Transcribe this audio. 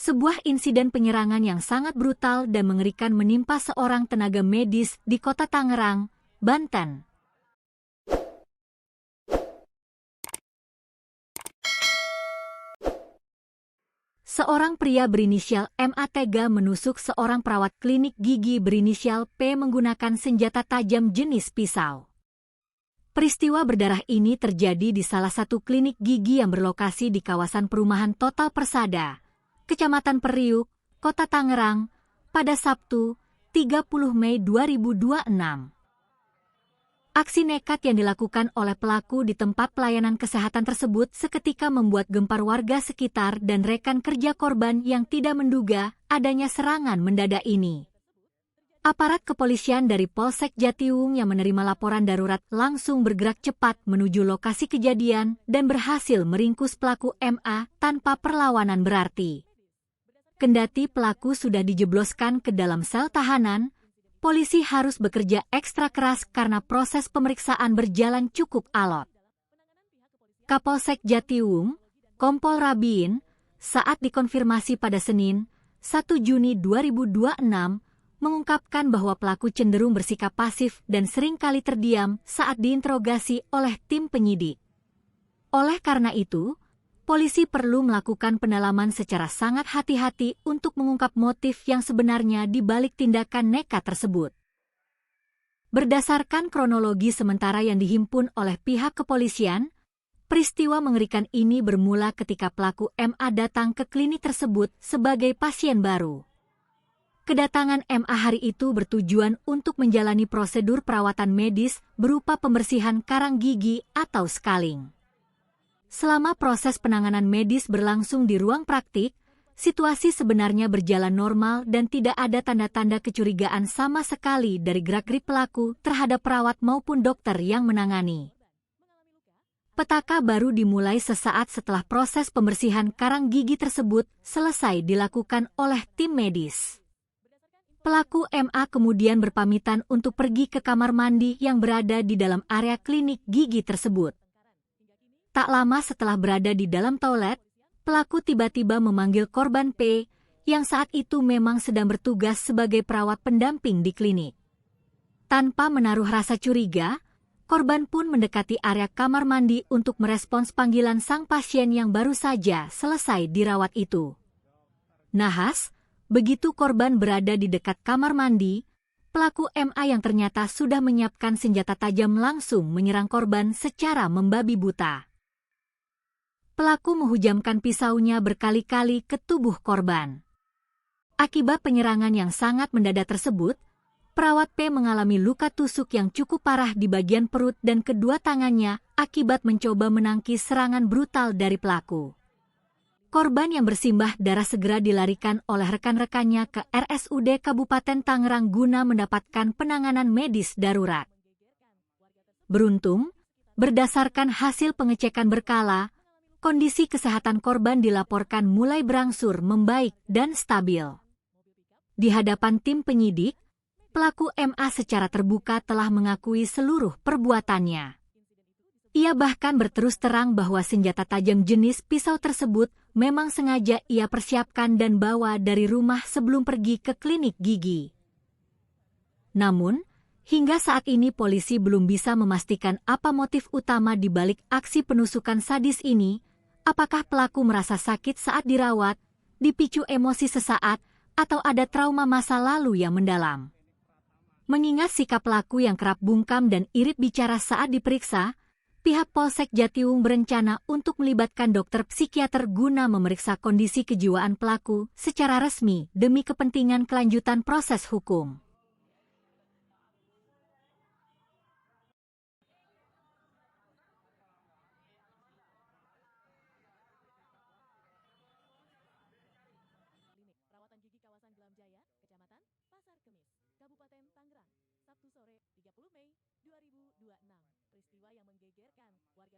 Sebuah insiden penyerangan yang sangat brutal dan mengerikan menimpa seorang tenaga medis di Kota Tangerang, Banten. Seorang pria berinisial MA tega menusuk seorang perawat klinik gigi berinisial P menggunakan senjata tajam jenis pisau. Peristiwa berdarah ini terjadi di salah satu klinik gigi yang berlokasi di kawasan perumahan Total Persada, Kecamatan Periuk, Kota Tangerang, pada Sabtu, 30 Mei 2026. Aksi nekat yang dilakukan oleh pelaku di tempat pelayanan kesehatan tersebut seketika membuat gempar warga sekitar dan rekan kerja korban yang tidak menduga adanya serangan mendadak ini. Aparat kepolisian dari Polsek Jatiwung yang menerima laporan darurat langsung bergerak cepat menuju lokasi kejadian dan berhasil meringkus pelaku MA tanpa perlawanan berarti. Kendati pelaku sudah dijebloskan ke dalam sel tahanan, polisi harus bekerja ekstra keras karena proses pemeriksaan berjalan cukup alot. Kapolsek Jatiwung, Kompol Rabiin, saat dikonfirmasi pada Senin, 1 Juni 2026, mengungkapkan bahwa pelaku cenderung bersikap pasif dan seringkali terdiam saat diinterogasi oleh tim penyidik. Oleh karena itu, polisi perlu melakukan pendalaman secara sangat hati-hati untuk mengungkap motif yang sebenarnya di balik tindakan nekat tersebut. Berdasarkan kronologi sementara yang dihimpun oleh pihak kepolisian, peristiwa mengerikan ini bermula ketika pelaku MA datang ke klinik tersebut sebagai pasien baru. Kedatangan MA hari itu bertujuan untuk menjalani prosedur perawatan medis berupa pembersihan karang gigi atau scaling. Selama proses penanganan medis berlangsung di ruang praktik, situasi sebenarnya berjalan normal dan tidak ada tanda-tanda kecurigaan sama sekali dari gerak-gerik pelaku terhadap perawat maupun dokter yang menangani. Petaka baru dimulai sesaat setelah proses pembersihan karang gigi tersebut selesai dilakukan oleh tim medis. Pelaku MA kemudian berpamitan untuk pergi ke kamar mandi yang berada di dalam area klinik gigi tersebut. Tak lama setelah berada di dalam toilet, pelaku tiba-tiba memanggil korban P, yang saat itu memang sedang bertugas sebagai perawat pendamping di klinik. Tanpa menaruh rasa curiga, korban pun mendekati area kamar mandi untuk merespons panggilan sang pasien yang baru saja selesai dirawat itu. Nahas, begitu korban berada di dekat kamar mandi, pelaku MA yang ternyata sudah menyiapkan senjata tajam langsung menyerang korban secara membabi buta. Pelaku menghujamkan pisaunya berkali-kali ke tubuh korban. Akibat penyerangan yang sangat mendadak tersebut, perawat P mengalami luka tusuk yang cukup parah di bagian perut dan kedua tangannya akibat mencoba menangkis serangan brutal dari pelaku. Korban yang bersimbah darah segera dilarikan oleh rekan-rekannya ke RSUD Kabupaten Tangerang guna mendapatkan penanganan medis darurat. Beruntung, berdasarkan hasil pengecekan berkala, kondisi kesehatan korban dilaporkan mulai berangsur membaik dan stabil. Di hadapan tim penyidik, pelaku MA secara terbuka telah mengakui seluruh perbuatannya. Ia bahkan berterus terang bahwa senjata tajam jenis pisau tersebut memang sengaja ia persiapkan dan bawa dari rumah sebelum pergi ke klinik gigi. Namun, hingga saat ini polisi belum bisa memastikan apa motif utama di balik aksi penusukan sadis ini. Apakah pelaku merasa sakit saat dirawat, dipicu emosi sesaat, atau ada trauma masa lalu yang mendalam? Mengingat sikap pelaku yang kerap bungkam dan irit bicara saat diperiksa, pihak Polsek Jatiwung berencana untuk melibatkan dokter psikiater guna memeriksa kondisi kejiwaan pelaku secara resmi demi kepentingan kelanjutan proses hukum. Perawatan Gigi Kawasan Gelam Jaya, Kecamatan Pasar Kemis, Kabupaten Tangerang, Sabtu sore 30 Mei 2026. Peristiwa yang menggegerkan warga